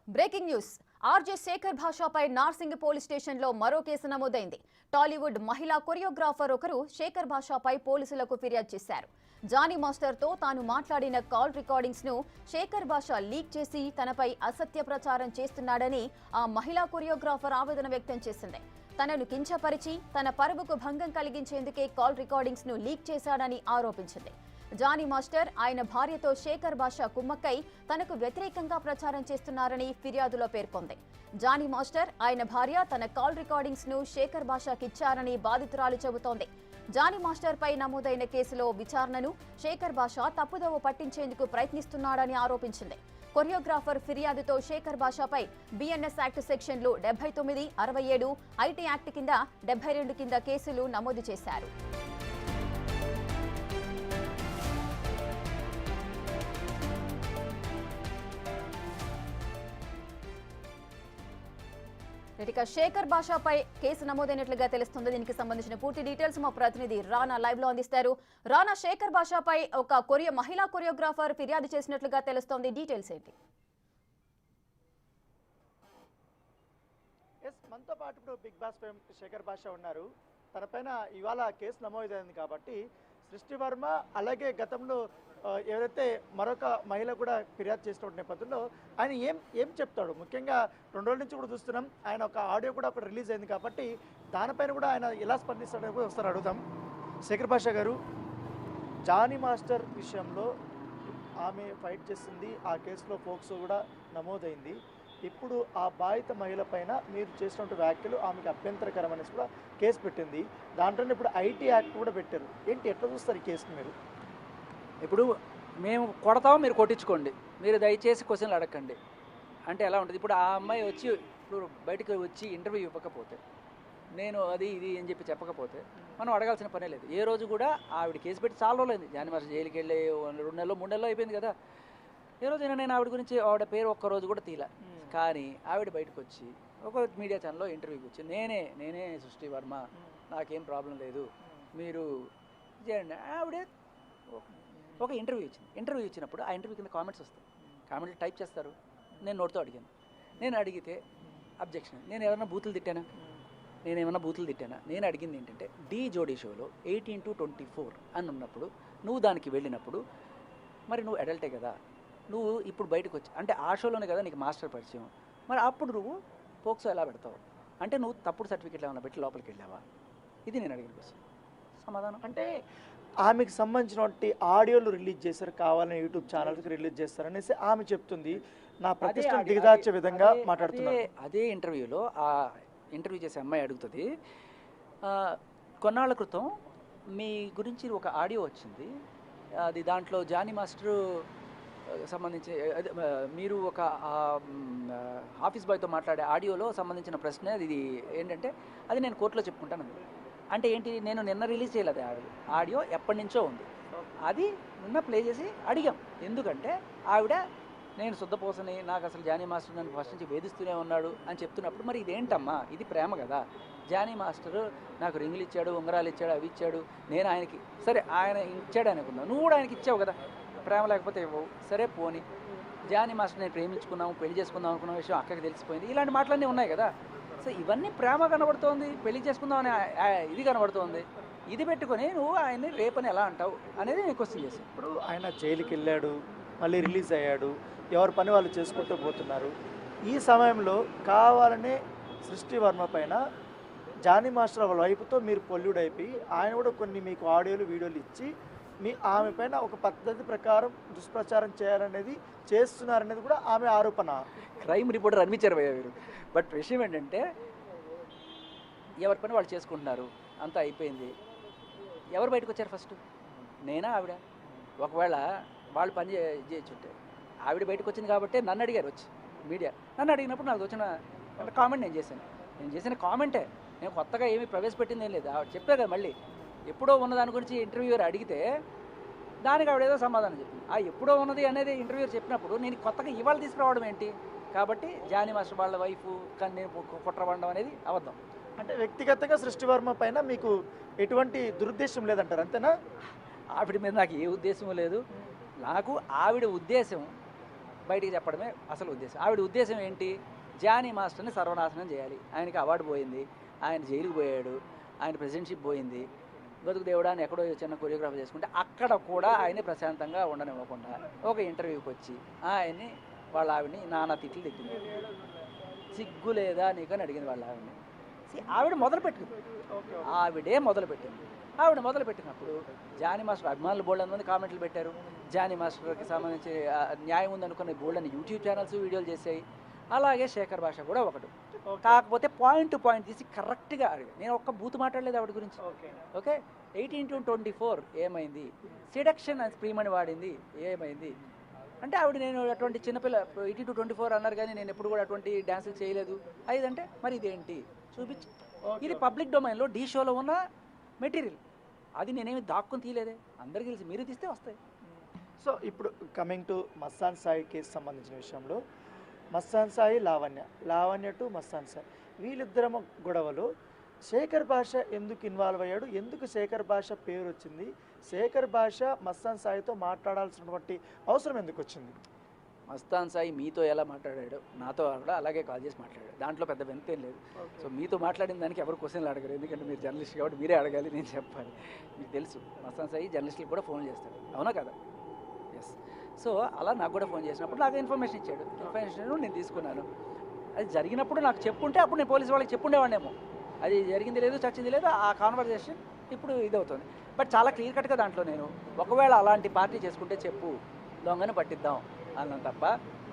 Breaking news RJ Shekhar భాషాపై Narsing police స్టేషన్లో మరో కేసు నమోదైంది. టాలీవుడ్ మహిళా కొరియోగ్రాఫర్ ఒకరు శేఖర్ భాషాపై పోలీసులకు ఫిర్యాదు చేశారు. జానీ మాస్టర్తో తాను మాట్లాడిన కాల్ రికార్డింగ్స్ ను శేఖర్ భాషా లీక్ చేసి తనపై అసత్య ప్రచారం చేస్తున్నాడని ఆ మహిళా కొరియోగ్రాఫర్ ఆవేదన వ్యక్తం చేసింది. తనను కించపరిచి తన పరువుకు భంగం కలిగించేందుకే కాల్ రికార్డింగ్స్ ను లీక్ చేశాడని ఆరోపించింది. జానీ మాస్టర్ ఆయన భార్యతో శేఖర్ భాషా కుమ్మక్కై తనకు వ్యతిరేకంగా ప్రచారం చేస్తున్నారని ఫిర్యాదులో పేర్కొంది. జానీ మాస్టర్ ఆయన భార్య తన కాల్ రికార్డింగ్స్ ను శేఖర్ భాషాకిచ్చారని బాధితురాలు చెబుతోంది. జానీ మాస్టర్ పై నమోదైన కేసులో విచారణను శేఖర్ భాషా తప్పుదోవ పట్టించేందుకు ప్రయత్నిస్తున్నాడని ఆరోపించింది. కొరియోగ్రాఫర్ ఫిర్యాదుతో శేఖర్ భాషాపై బిఎన్ఎస్ యాక్ట్ సెక్షన్లు 79, 67, ఐటీ యాక్ట్ కింద 72 కింద కేసులు నమోదు చేశారు. ఇక శేఖర్ భాషాపై కేసు నమోదైనట్లుగా తెలుస్తుంది. దీనికి సంబంధించిన పూర్తి డీటెయిల్స్ మా ప్రతినిధి రానా లైవ్ లో అందిస్తారు. రానా, శేఖర్ భాషాపై ఒక మహిళా కొరియోగ్రాఫర్ ఫిర్యాదు చేసినట్లుగా తెలుస్తోంది. డీటెయిల్స్ ఏంటి? మనతో పాటు ఇప్పుడు బిగ్ బాస్ ఫేమ్ శేఖర్ భాషా ఉన్నారు. తన పైన ఇవాళ కేసు నమోదైంది కాబట్టి సృష్టి వర్మ అలాగే గతంలో ఎవరైతే మరొక మహిళ కూడా ఫిర్యాదు చేసిన నేపథ్యంలో ఆయన ఏం చెప్తాడు? ముఖ్యంగా 2 రోజుల నుంచి కూడా చూస్తున్నాం, ఆయన ఒక ఆడియో కూడా ఒకటి రిలీజ్ అయింది కాబట్టి దానిపైన కూడా ఆయన ఎలా స్పందిస్తాడో కూడా ఒకసారి అడుగుతాం. శేఖర్ భాషా గారు, జానీ మాస్టర్ విషయంలో ఆమె ఫైట్ చేసింది, ఆ కేసులో పోక్సో కూడా నమోదైంది. ఇప్పుడు ఆ బాధిత మహిళ పైన మీరు చేసినటువంటి వ్యాఖ్యలు ఆమెకు అభ్యంతరకరమనేసి కూడా కేసు పెట్టింది. దాంట్లోనే ఇప్పుడు ఐటీ యాక్ట్ కూడా పెట్టారు. ఏంటి, ఎట్లా చూస్తారు ఈ కేసుని మీరు? ఇప్పుడు మేము కొడతాం, మీరు కొట్టించుకోండి, మీరు దయచేసి క్వశ్చన్లు అడగండి అంటే ఎలా ఉంటుంది? ఇప్పుడు ఆ అమ్మాయి వచ్చి ఇప్పుడు బయటకు వచ్చి ఇంటర్వ్యూ ఇవ్వకపోతే, నేను అది ఇది అని చెప్పకపోతే మనం అడగాల్సిన పనే లేదు. ఏ రోజు కూడా ఆవిడ కేసు పెట్టి చాలా రోజులైంది. జానీ మాస్టర్ జైలుకి వెళ్ళి 2 నెలలు 3 నెలలు అయిపోయింది కదా. ఏ రోజైనా నేను ఆవిడ గురించి ఆవిడ పేరు ఒక్కరోజు కూడా తీలా. కానీ ఆవిడ బయటకు వచ్చి ఒక మీడియా ఛానల్లో ఇంటర్వ్యూకి వచ్చి నేనే సృష్టి వర్మ, నాకేం ప్రాబ్లం లేదు, మీరు చేయండి. ఆవిడే ఒక ఇంటర్వ్యూ ఇచ్చింది. ఇంటర్వ్యూ ఇచ్చినప్పుడు ఆ ఇంటర్వ్యూ కింద కామెంట్స్ వస్తాయి. కామెంట్లు టైప్ చేస్తారు. నేను నోటితో అడిగాను. నేను అడిగితే అబ్జెక్షన్. నేను ఏమన్నా బూతులు తిట్టానా? నేను అడిగింది ఏంటంటే, డి జోడీ షోలో 18 to 24 అని ఉన్నప్పుడు నువ్వు దానికి వెళ్ళినప్పుడు మరి నువ్వు అడల్టే కదా, నువ్వు ఇప్పుడు బయటకు వచ్చి అంటే ఆ షోలోనే కదా నీకు మాస్టర్ పరిచయం, మరి అప్పుడు నువ్వు పోక్సో ఎలా పెడతావు? అంటే నువ్వు తప్పుడు సర్టిఫికెట్లు ఏమైనా పెట్టి లోపలికి వెళ్ళావా? ఇది నేను అడిగిన క్వశ్చన్. సమాధానం అంటే ఆమెకు సంబంధించినటువంటి ఆడియోలు రిలీజ్ చేశారు, కావాలని యూట్యూబ్ ఛానల్కి రిలీజ్ చేస్తారనేసి ఆమె చెప్తుంది. నా ప్రతిష్టను దిగదార్చే విధంగా మాట్లాడుతున్నారు. అదే ఇంటర్వ్యూలో ఆ ఇంటర్వ్యూ చేసే అమ్మాయి అడుగుతుంది, కొన్నాళ్ళ క్రితం మీ గురించి ఒక ఆడియో వచ్చింది, అది దాంట్లో జానీ మాస్టర్ సంబంధించి మీరు ఒక ఆఫీస్ బాయ్తో మాట్లాడే ఆడియోలో సంబంధించిన ప్రశ్న ఇది ఏంటంటే, అది నేను కోర్టులో చెప్పుకుంటాను. అంటే ఏంటి, నేను నిన్న రిలీజ్ చేయలేదు ఆడియో, ఎప్పటి నుంచో ఉంది. అది నిన్న ప్లే చేసి అడిగాం. ఎందుకంటే ఆవిడ నేను శుద్ధపోసని, నాకు అసలు జానీ మాస్టర్ నన్ను ఫస్ట్ నుంచి వేధిస్తూనే ఉన్నాడు అని చెప్తున్నప్పుడు, మరి ఇదేంటమ్మా, ఇది ప్రేమ కదా. జానీ మాస్టర్ నాకు రింగులు ఇచ్చాడు, ఉంగరాలు ఇచ్చాడు, అవి ఇచ్చాడు, నేను ఆయనకి సరే ఆయన ఇచ్చాడు అనుకున్నాను, నువ్వు కూడా ఆయనకి ఇచ్చావు కదా, ప్రేమ లేకపోతే ఇవ్వవు, సరే పోని. జానీ మాస్టర్ నేను ప్రేమించుకున్నాము, పెళ్లి చేసుకుందాం అనుకున్న విషయం అక్కడికి తెలిసిపోయింది, ఇలాంటి మాటలన్నీ ఉన్నాయి కదా. సో ఇవన్నీ ప్రేమ కనబడుతోంది, పెళ్లి చేసుకుందాం అనే ఇది కనబడుతోంది. ఇది పెట్టుకొని నువ్వు ఆయన్ని రేపని ఎలా అంటావు అనేది నేను క్వశ్చన్ చేశాను. ఇప్పుడు ఆయన జైలుకి వెళ్ళాడు, మళ్ళీ రిలీజ్ అయ్యాడు, ఎవరి పని వాళ్ళు చేసుకుంటూ పోతున్నారు. ఈ సమయంలో కావాలనే సృష్టి వర్మ పైన జానీ మాస్టర్ వాళ్ళ వైపుతో మీరు పొల్యూడ్ అయిపోయి ఆయన కూడా కొన్ని మీకు ఆడియోలు వీడియోలు ఇచ్చి ఆమె పైన ఒక పద్ధతి ప్రకారం దుష్ప్రచారం చేయాలనేది చేస్తున్నారనేది కూడా ఆమె ఆరోపణ. క్రైమ్ రిపోర్టర్ అనిపించారు మీరు. బట్ విషయం ఏంటంటే, ఎవరి పని వాళ్ళు చేసుకుంటున్నారు, అంతా అయిపోయింది. ఎవరు బయటకు వచ్చారు ఫస్ట్? నేనా ఆవిడ? ఒకవేళ వాళ్ళు పని చేయొచ్చుంటే, ఆవిడ బయటకు వచ్చింది కాబట్టి నన్ను అడిగారు వచ్చి మీడియా. నన్ను అడిగినప్పుడు నాకు వచ్చిన కామెంట్ నేను చేసిన కామెంటే. నేను కొత్తగా ఏమీ ప్రవేశపెట్టింది ఏం లేదు. ఆవిడ చెప్పే కదా, మళ్ళీ ఎప్పుడో ఉన్న దాని గురించి ఇంటర్వ్యూర్ అడిగితే దానికి ఆవిడ ఏదో సమాధానం చెప్పింది. ఆ ఎప్పుడో ఉన్నది అనేది ఇంటర్వ్యూర్ చెప్పినప్పుడు నేను కొత్తగా ఇవాళ తీసుకురావడం ఏంటి? కాబట్టి జానీ మాస్టర్ వాళ్ళ వైఫ్ కానీ కుట్రవండం అనేది అబద్ధం. అంటే వ్యక్తిగతంగా సృష్టి వర్మ పైన మీకు ఎటువంటి దురుద్దేశం లేదంటారు, అంతేనా? ఆవిడ మీద నాకు ఏ ఉద్దేశం లేదు. నాకు ఆవిడ ఉద్దేశం బయటికి చెప్పడమే అసలు ఉద్దేశం. ఆవిడ ఉద్దేశం ఏంటి? జానీ మాస్టర్ని సర్వనాశనం చేయాలి. ఆయనకి అవార్డు పోయింది, ఆయన జైలుకు పోయాడు, ఆయన ప్రెసిడెంట్షిప్ పోయింది, బతుకు దేవుడాన్ని ఎక్కడో చిన్న కొరియోగ్రాఫర్ చేసుకుంటే అక్కడ కూడా ఆయన్ని ప్రశాంతంగా ఉండనివ్వకుండా ఒక ఇంటర్వ్యూకి వచ్చి ఆయన్ని వాళ్ళ ఆవిడని నానా తిట్లు తిట్టింది. సిగ్గు లేదా నీకని అడిగింది వాళ్ళ ఆవిడని. ఆవిడ మొదలుపెట్టింది, ఆవిడే మొదలుపెట్టింది. ఆవిడ మొదలుపెట్టినప్పుడు జానీ మాస్టర్ అభిమానులు బోల్డ్ మంది కామెంట్లు పెట్టారు. జానీ మాస్టర్కి సంబంధించి న్యాయం ఉందనుకునే బోల్డ్ అని యూట్యూబ్ ఛానల్స్ వీడియోలు చేసాయి. అలాగే శేఖర్ భాష కూడా ఒకటి. కాకపోతే పాయింట్ టు పాయింట్ తీసి కరెక్ట్గా అడిగాను. నేను ఒక్క బూతు మాట్లాడలేదు ఆవిడ గురించి. ఓకే, 18-24 ఏమైంది, సిడక్షన్ అండ్ స్ప్రీమ్ అని వాడింది ఏమైంది అంటే ఆవిడ నేను అటువంటి చిన్నపిల్ల 18-24 అన్నారు కానీ నేను ఎప్పుడు కూడా అటువంటి డ్యాన్సులు చేయలేదు. అదంటే మరి ఇదేంటి చూపించి, ఇది పబ్లిక్ డొమైన్లో డీ షోలో ఉన్న మెటీరియల్, అది నేనేమి దాక్కుని తీయలేదే, అందరికీ తెలిసి మీరు తీస్తే వస్తాయి. సో ఇప్పుడు coming to Mastan Sai case సంబంధించిన విషయంలో మస్తాన్ సాయి లావణ్య టు మస్తాన్ సాయి వీళ్ళిద్దరమ గొడవలు శేఖర్ భాష ఎందుకు ఇన్వాల్వ్ అయ్యాడు, ఎందుకు శేఖర్ భాష పేరు వచ్చింది, శేఖర్ భాష మస్తాన్ సాయితో మాట్లాడాల్సినటువంటి అవసరం ఎందుకు వచ్చింది? మస్తాన్ సాయి మీతో ఎలా మాట్లాడాడు, నాతో కూడా అలాగే కాల్ చేసి మాట్లాడాడు. దాంట్లో పెద్ద వెంతేం లేదు. సో మీతో మాట్లాడిన దానికి ఎవరు క్వశ్చన్లు అడగరు, ఎందుకంటే మీరు జర్నలిస్ట్ కాబట్టి మీరే అడగాలి, నేను చెప్పాలి. మీకు తెలుసు మస్తాన్ సాయి జర్నలిస్టులకు కూడా ఫోన్ చేస్తాడు, అవునా కదా? ఎస్. సో అలా నాకు కూడా ఫోన్ చేసినప్పుడు నాకు ఇన్ఫర్మేషన్ ఇచ్చాడు. ఇన్ఫర్మేషన్ నేను తీసుకున్నాను. అది జరిగినప్పుడు నాకు చెప్పుంటే అప్పుడు నేను పోలీసు వాళ్ళకి చెప్పుండేవాడినేమో. అది జరిగింది లేదు, చచ్చింది లేదు, ఆ కాన్వర్జేషన్ ఇప్పుడు ఇదవుతుంది. బట్ చాలా క్లియర్ కట్గా దాంట్లో నేను ఒకవేళ అలాంటి పార్టీ చేసుకుంటే చెప్పు, దొంగని పట్టిద్దాం అన్నాను తప్ప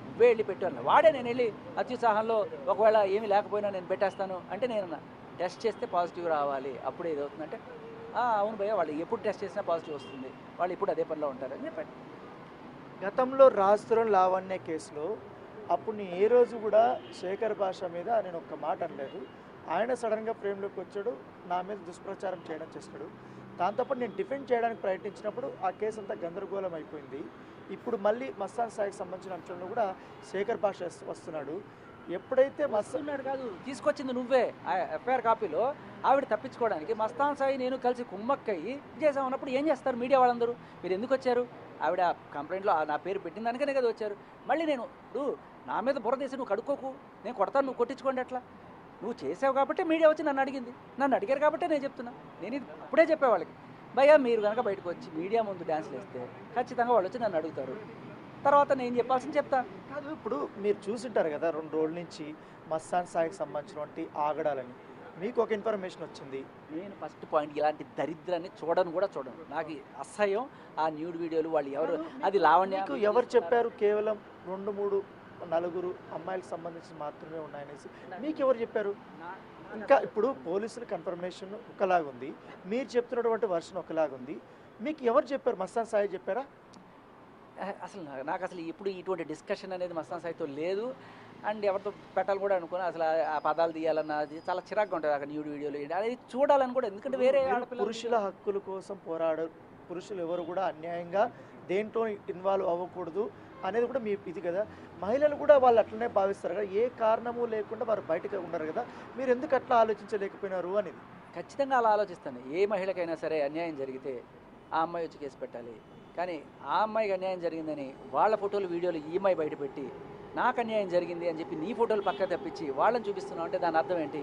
నువ్వే వెళ్ళి పెట్టు అన్న. వాడే నేను వెళ్ళి అత్యుత్సాహంలో ఒకవేళ ఏమీ లేకపోయినా నేను పెట్టేస్తాను అంటే నేను టెస్ట్ చేస్తే పాజిటివ్ రావాలి, అప్పుడు ఏదవుతుందంటే అవును భయ్య, వాళ్ళు ఎప్పుడు టెస్ట్ చేసినా పాజిటివ్ వస్తుంది, వాళ్ళు ఇప్పుడు అదే పనిలో ఉంటారు అని చెప్పండి. గతంలో రాజుతరం లావణ్య కేసులో అప్పుడు నేను ఏ రోజు కూడా శేఖర్ భాష మీద నేను ఒక్క మాట అనలేదు. ఆయన సడన్గా ఫ్రేమ్లోకి వచ్చాడు, నా మీద దుష్ప్రచారం చేయడం చేస్తాడు. దాంతోపాటు నేను డిఫెండ్ చేయడానికి ప్రయత్నించినప్పుడు ఆ కేసు అంతా గందరగోళం అయిపోయింది. ఇప్పుడు మళ్ళీ మస్తాన్ సాయికి సంబంధించిన అంశంలో కూడా శేఖర్ భాష వస్తున్నాడు. ఎప్పుడైతే వస్తున్నాడు కాదు, తీసుకొచ్చింది నువ్వే. ఆ ఎఫ్ఐఆర్ కాపీలో ఆవిడ తప్పించుకోవడానికి మస్తాన్ సాయి నేను కలిసి కుమ్మక్కయ్యి చేసామన్నప్పుడు ఏం చేస్తారు మీడియా వాళ్ళందరూ? మీరు ఎందుకు వచ్చారు? ఆవిడ కంప్లైంట్లో నా పేరు పెట్టిన దానికనే కదా వచ్చారు. మళ్ళీ నేను నా మీద బురదేసి నువ్వు కడుక్కోకు, నేను కొడతాను, నువ్వు కొట్టించుకోండి అట్లా. నువ్వు చేసావు కాబట్టి మీడియా వచ్చి నన్ను అడిగింది, నన్ను అడిగారు కాబట్టి నేను చెప్తున్నా. నేను ఇది అప్పుడే చెప్పేవాళ్ళకి, భయ్యా మీరు కనుక బయటకు వచ్చి మీడియా ముందు డ్యాన్స్లు వేస్తే ఖచ్చితంగా వాళ్ళు వచ్చి నన్ను అడుగుతారు, తర్వాత నేను చెప్పాల్సింది చెప్తాను. కాదు, ఇప్పుడు మీరు చూసింటారు కదా 2 రోజుల నుంచి మస్తాన్ సాయికి సంబంధించినటువంటి ఆగడాలని, మీకు ఒక ఇన్ఫర్మేషన్ వచ్చింది. నేను ఫస్ట్ పాయింట్ ఇలాంటి దరిద్రాన్ని చూడను. నాకు అసహ్యం ఆ న్యూడ్ వీడియోలు. వాళ్ళు ఎవరు, అది లావణ్య ఎవరు చెప్పారు? కేవలం 2-3 4 అమ్మాయిలకు సంబంధించి మాత్రమే ఉన్నాయనేసి మీకు ఎవరు చెప్పారు? ఇంకా ఇప్పుడు పోలీసుల కన్ఫర్మేషన్ ఒకలాగుంది, మీరు చెప్తున్నటువంటి వర్షన్ ఒకలాగుంది. మీకు ఎవరు చెప్పారు? మస్తాన్ సాయి చెప్పారా? అసలు నాకు అసలు ఇప్పుడు ఇటువంటి డిస్కషన్ అనేది మస్తాన్ సాయితో లేదు. అండ్ ఎవరితో పెట్టాలి కూడా అనుకున్నా. అసలు ఆ పదాలు తీయాలన్నది చాలా చిరాగ్గా ఉంటుంది. అక్కడ న్యూడ్ వీడియోలు అది చూడాలని కూడా, ఎందుకంటే వేరే పురుషుల హక్కుల కోసం పురుషులు ఎవరు కూడా అన్యాయంగా దేంట్లో ఇన్వాల్వ్ అవ్వకూడదు అనేది కూడా మీ ఇది కదా. మహిళలు కూడా వాళ్ళు అట్లనే భావిస్తారు కదా, ఏ కారణము లేకుండా వారు బయటకు ఉండరు కదా, మీరు ఎందుకు అట్లా ఆలోచించలేకపోయినారు అనేది. ఖచ్చితంగా అలా ఆలోచిస్తాను. ఏ మహిళకైనా సరే అన్యాయం జరిగితే ఆ అమ్మాయి వచ్చి కేసు పెట్టాలి. కానీ ఆ అమ్మాయికి అన్యాయం జరిగిందని వాళ్ళ ఫోటోలు వీడియోలు ఈ అమ్మాయి బయటపెట్టి నాకు అన్యాయం జరిగింది అని చెప్పి నీ ఫోటోలు పక్క తప్పించి వాళ్ళని చూపిస్తున్నావు అంటే దాని అర్థం ఏంటి?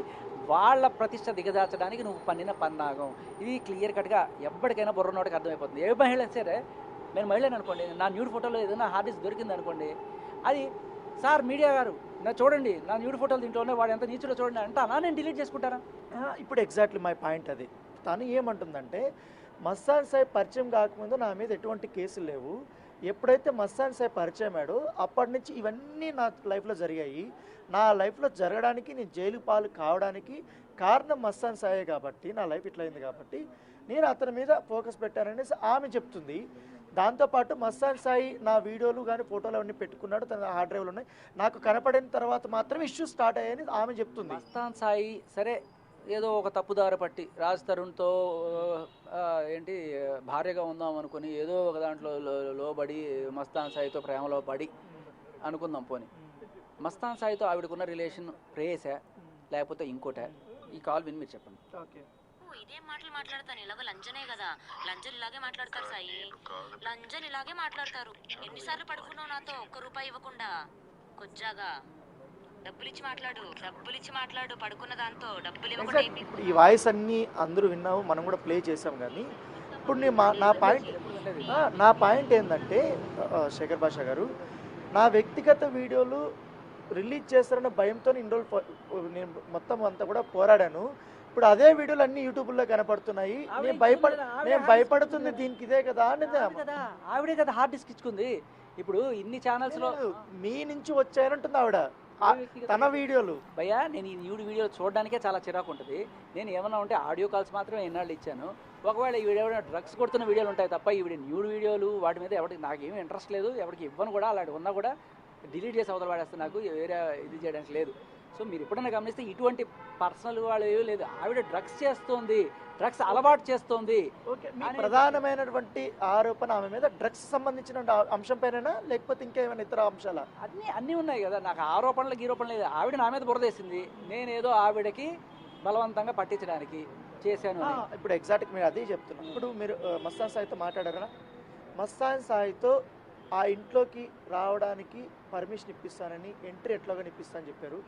వాళ్ళ ప్రతిష్ట దిగజార్చడానికి నువ్వు పన్నిన పన్నాగం. ఇది క్లియర్ కట్గా ఎప్పటికైనా బుర్రనోటికి అర్థమైపోతుంది. ఏ మహిళ సరే, నేను మహిళని అనుకోండి, నా న్యూడ్ ఫోటోలో ఏదైనా హార్డ్ డిస్క్ దొరికింది అనుకోండి, అది సార్ మీడియా గారు నా చూడండి నా న్యూడ్ ఫోటోలు దీంట్లో ఉన్నాయి, వాడు ఎంత నీచులో చూడండి అంటానా? నేను డిలీట్ చేసుకుంటారా? ఇప్పుడు ఎగ్జాక్ట్లీ మై పాయింట్ అది. తను ఏమంటుందంటే మస్తాన్ సాయి పరిచయం కాకముందు నా మీద ఎటువంటి కేసులు లేవు, ఎప్పుడైతే మస్తాన్ సాయి పరిచయం అయ్యాడో అప్పటి నుంచి ఇవన్నీ నా లైఫ్లో జరిగాయి. నా లైఫ్లో జరగడానికి, నేను జైలు పాలు కావడానికి కారణం మస్తాన్ సాయే కాబట్టి, నా లైఫ్ ఇట్లా అయింది కాబట్టి నేను అతని మీద ఫోకస్ పెట్టాననేసి ఆమె చెప్తుంది. దాంతోపాటు మస్తాన్ సాయి నా వీడియోలు కానీ ఫోటోలు అవన్నీ పెట్టుకున్నాడు, తన హార్డ్ డ్రైవ్లు ఉన్నాయి, నాకు కనపడిన తర్వాత మాత్రం ఇష్యూ స్టార్ట్ అయ్యాయని ఆమె చెప్తుంది. మస్తాన్ సాయి సరే ఏదో ఒక తప్పుదారి పట్టి రాజ్ తరుణ్తో ఏంటి భార్యగా ఉందాం అనుకుని ఏదో ఒక దాంట్లో లోబడి మస్తాన్ సాయితో ప్రేమలో పడి అనుకుందాం పోని. మస్తాన్ సాయితో ఆవిడకున్న రిలేషన్ ప్రేయసా లేకపోతే ఇంకోట? ఈ కాల్ విని మీరు చెప్పండి. ఓకే, ఇదే మాటలు మాట్లాడతాను. ఇలాగ లంజనే కదా, లంజలు ఇలాగే మాట్లాడతారు సాయి, లంజలు ఇలాగే మాట్లాడతారు. ఎన్నిసార్లు పడుకున్నావు నాతో, ఒక్క రూపాయి ఇవ్వకుండా? కొజ్జాగా డబ్బులిచ్చి మాట్లాడు, పడుకున్న దాంతో డబ్బులు ఇవ్వకుండా ఎగ్జాక్ట్ ఇప్పుడు ఈ వాయిస్ అన్నీ అందరూ విన్నాము, మనం కూడా ప్లే చేసాం. కానీ ఇప్పుడు నా పాయింట్ ఏంటంటే శేఖర్ భాష గారు, నా వ్యక్తిగత వీడియోలు రిలీజ్ చేస్తారన్న భయంతో ఇన్ని రోజులు నేను మొత్తం అంతా కూడా పోరాడాను. ఇప్పుడు అదే వీడియోలు అన్ని యూట్యూబ్లో కనపడుతున్నాయి. నేను భయపడుతుంది దీనికి ఇదే కదా అనేది. ఆవిడే కదా హార్డ్ డిస్క్ ఇచ్చుకుంది. ఇప్పుడు ఇన్ని ఛానల్స్ లో మీ నుంచి వచ్చాయనంటుంది ఆవిడ తన వీడియోలు. భయ్యా నేను ఈ న్యూడ్ వీడియోలు చూడడానికే చాలా చిరాకు ఉంటుంది. నేను ఏమన్నా ఉంటే ఆడియో కాల్స్ మాత్రమే ఎన్నాళ్ళు ఇచ్చాను. ఒకవేళ ఈ వీడియో డ్రగ్స్ కొడుతున్న వీడియోలు ఉంటాయి తప్ప ఈవిడ న్యూడ్ వీడియోలు వాటి మీద ఎవరికి నాకేమీ ఇంట్రెస్ట్ లేదు, ఎవరికి ఇవ్వను కూడా. అలాంటి ఉన్నా కూడా డిలీట్ చేసి అవతల వాడేస్తే నాకు వేరే ఇది చేయడానికి లేదు. సో మీరు ఎప్పుడైనా గమనిస్తే ఇటువంటి పర్సనల్ వాళ్ళు ఏమీ లేదు. ఆవిడ డ్రగ్స్ చేస్తోంది, డ్రగ్స్ అలవాటు చేస్తోంది. ఓకే, ప్రధానమైనటువంటి ఆరోపణ ఆమె మీద డ్రగ్స్ సంబంధించిన అంశం పైన, లేకపోతే ఇంకా ఏమైనా ఇతర అంశాల? అన్నీ ఉన్నాయి కదా. నాకు ఆరోపణలు గీరోపణలు లేదు. ఆవిడ నా మీద బురదేసింది, నేనేదో ఆవిడకి బలవంతంగా పట్టించడానికి చేశాను. ఇప్పుడు ఎగ్జాక్ట్ మీరు అదే చెప్తున్నారు. ఇప్పుడు మీరు మస్తాన్ సాయితో మాట్లాడారా? మస్తాన్ సాయితో ఆ ఇంట్లోకి రావడానికి పర్మిషన్ ఇప్పిస్తానని, ఎంట్రీ ఎట్లాగని ఇప్పిస్తానని చెప్పారు.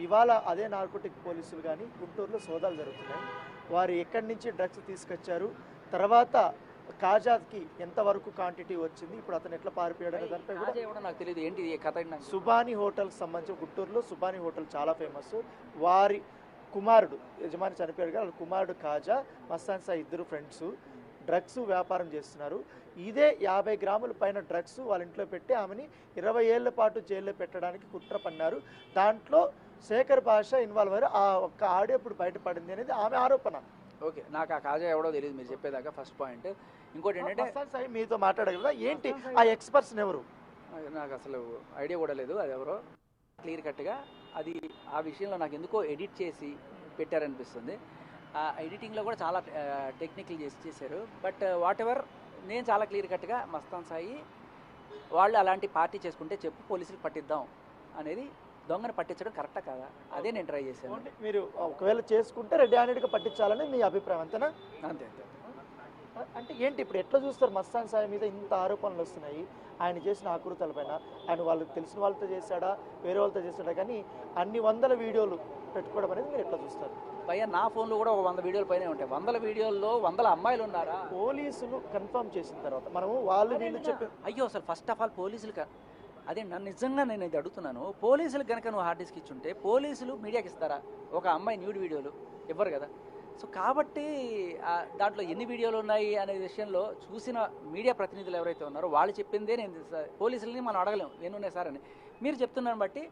ఇవాళ అదే నార్కోటిక్ పోలీసులు కానీ గుంటూరులో సోదాలు జరుగుతున్నాయి. వారు ఎక్కడి నుంచి డ్రగ్స్ తీసుకొచ్చారు, తర్వాత కాజాకి ఎంతవరకు క్వాంటిటీ వచ్చింది, ఇప్పుడు అతను ఎట్లా పారిపోయాడు దానిపై కూడా నాకు తెలియదు. ఏంటి కథ? సుబాని హోటల్కి సంబంధించి గుంటూరులో సుబాని హోటల్ చాలా ఫేమస్. వారి కుమారుడు, యజమాని చనిపోయాడు కదా, వాళ్ళ కుమారుడు కాజా, మస్తాన్ సాయి ఇద్దరు ఫ్రెండ్స్ డ్రగ్స్ వ్యాపారం చేస్తున్నారు. ఇదే 50 గ్రాముల పైన డ్రగ్స్ వాళ్ళ ఇంట్లో పెట్టి ఆమెని 20 ఏళ్ల పాటు జైల్లో పెట్టడానికి కుట్ర పన్నారు. దాంట్లో శేఖర్ భాష ఇన్వాల్వ్ అయ్యారు. ఆ ఒక్క ఆడియో ఇప్పుడు బయటపడింది అనేది ఆమె ఆరోపణ. ఓకే, నాకు ఆ కాజా ఎవడో తెలియదు మీరు చెప్పేదాకా, ఫస్ట్ పాయింట్. ఇంకోటి ఏంటంటే మస్తాన్ సాయి మీతో మాట్లాడారు కదా, ఏంటి ఆ ఎక్స్పర్ట్స్ ఎవరు? నాకు అసలు ఐడియా కూడా లేదు అది ఎవరో. క్లియర్ కట్గా అది ఆ విషయంలో నాకు ఎందుకో ఎడిట్ చేసి పెట్టారనిపిస్తుంది. ఆ ఎడిటింగ్లో కూడా చాలా టెక్నికల్ చేశారు. బట్ వాట్ ఎవర్, నేను చాలా క్లియర్ కట్గా మస్తాన్ సాయి వాళ్ళు అలాంటి పార్టీ చేసుకుంటే చెప్పు, పోలీసులకు పట్టిద్దాం అనేది. దొంగను పట్టించడం కరెక్టా కాదా, అదే నేను ట్రై చేశాను. మీరు ఒకవేళ చేసుకుంటే రెడ్ హ్యాండెడ్గా పట్టించాలని మీ అభిప్రాయం, అంతేనా? అంతే అంతే. అంటే ఏంటి ఇప్పుడు ఎట్లా చూస్తారు? మస్తాన్ సాయి మీద ఇంత ఆరోపణలు వస్తున్నాయి, ఆయన చేసిన ఆకృతాలపైన. ఆయన వాళ్ళకి తెలిసిన వాళ్ళతో చేశాడా, వేరే వాళ్ళతో చేశాడా, కానీ అన్ని వందల వీడియోలు పెట్టుకోవడం అనేది మీరు ఎట్లా చూస్తారు? పైగా నా ఫోన్లో కూడా ఒక 100 వీడియోలు పైన ఉంటాయి. 100 వీడియోల్లో 100 అమ్మాయిలు ఉన్నారా? పోలీసులు కన్ఫర్మ్ చేసిన తర్వాత మనము వాళ్ళు వీళ్ళు చెప్పి, అయ్యో అసలు ఫస్ట్ ఆఫ్ ఆల్ పోలీసులు అదే నన్ను నిజంగా నేను ఇది అడుగుతున్నాను. పోలీసులు కనుక నువ్వు హార్డ్ డిస్క్ ఇచ్చుంటే పోలీసులు మీడియాకి ఇస్తారా? ఒక అమ్మాయి న్యూడ్ వీడియోలు ఇవ్వరు కదా. సో కాబట్టి దాంట్లో ఎన్ని వీడియోలు ఉన్నాయి అనే విషయంలో చూసిన మీడియా ప్రతినిధులు ఎవరైతే ఉన్నారో వాళ్ళు చెప్పిందే నేను, పోలీసులని మనం అడగలేము ఎన్నున్నాయి సార్ అని. మీరు చెప్తున్నాను బట్టి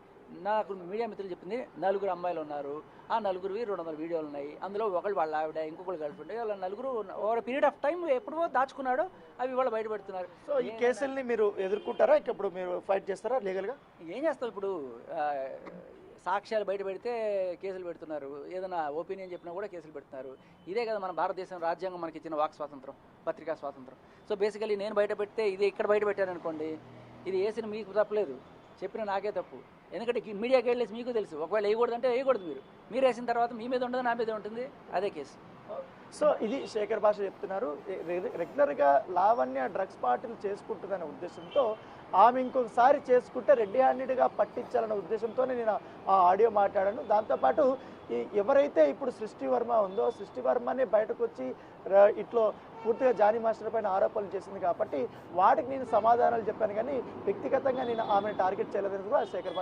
నాకు మీడియా మిత్రులు చెప్పింది 4 అమ్మాయిలు ఉన్నారు, ఆ 4వి 200 వీడియోలు ఉన్నాయి. అందులో ఒకళ్ళు వాళ్ళ ఆవిడ, ఇంకొకళ్ళు గర్ల్ ఫ్రెండ్, వాళ్ళ 4 ఓవర్ పీరియడ్ ఆఫ్ టైం ఎప్పుడో దాచుకున్నాడో అవి వాళ్ళు బయటపెడుతున్నారు. సో ఈ కేసుల్ని మీరు ఎదుర్కొంటారా? ఇప్పుడు మీరు ఫైట్ చేస్తారా లీగల్గా? ఏం చేస్తాం ఇప్పుడు? సాక్ష్యాలు బయట పెడితే కేసులు పెడుతున్నారు, ఏదైనా ఒపీనియన్ చెప్పినా కూడా కేసులు పెడుతున్నారు. ఇదే కదా మన భారతదేశం రాజ్యాంగం మనకి ఇచ్చిన వాక్ స్వాతంత్రం, పత్రికా స్వాతంత్రం. సో బేసికలీ నేను బయట పెడితే ఇది ఇక్కడ బయట పెట్టారనుకోండి, ఇది వేసిన మీకు తప్పలేదు, చెప్పిన నాకే తప్పు. ఎందుకంటే మీడియాకి వెళ్ళేసి మీకు తెలుసు, ఒకవేళ వేయకూడదు అంటే వేయకూడదు. మీరు వేసిన తర్వాత మీ మీద ఉండదు, నా మీద ఉంటుంది, అదే కేసు. సో ఇది శేఖర్ భాష చెప్తున్నారు. రెగ్యులర్గా లావణ్య డ్రగ్స్ పార్టీలు చేసుకుంటుందనే ఉద్దేశంతో ఆమె ఇంకొకసారి చేసుకుంటే రెడ్ హ్యాండెడ్గా పట్టించాలనే ఉద్దేశంతోనే నేను ఆ ఆడియో మాట్లాడాను. దాంతోపాటు ఎవరైతే ఇప్పుడు సృష్టి వర్మ ఉందో, సృష్టి వర్మనే బయటకు వచ్చి ఇట్లో పూర్తిగా జానీ మాస్టర్ పైన ఆరోపణలు చేసింది కాబట్టి వాటికి నేను సమాధానాలు చెప్పాను, కానీ వ్యక్తిగతంగా నేను ఆమెను టార్గెట్ చేయలేదని కూడా శేఖర్ భాష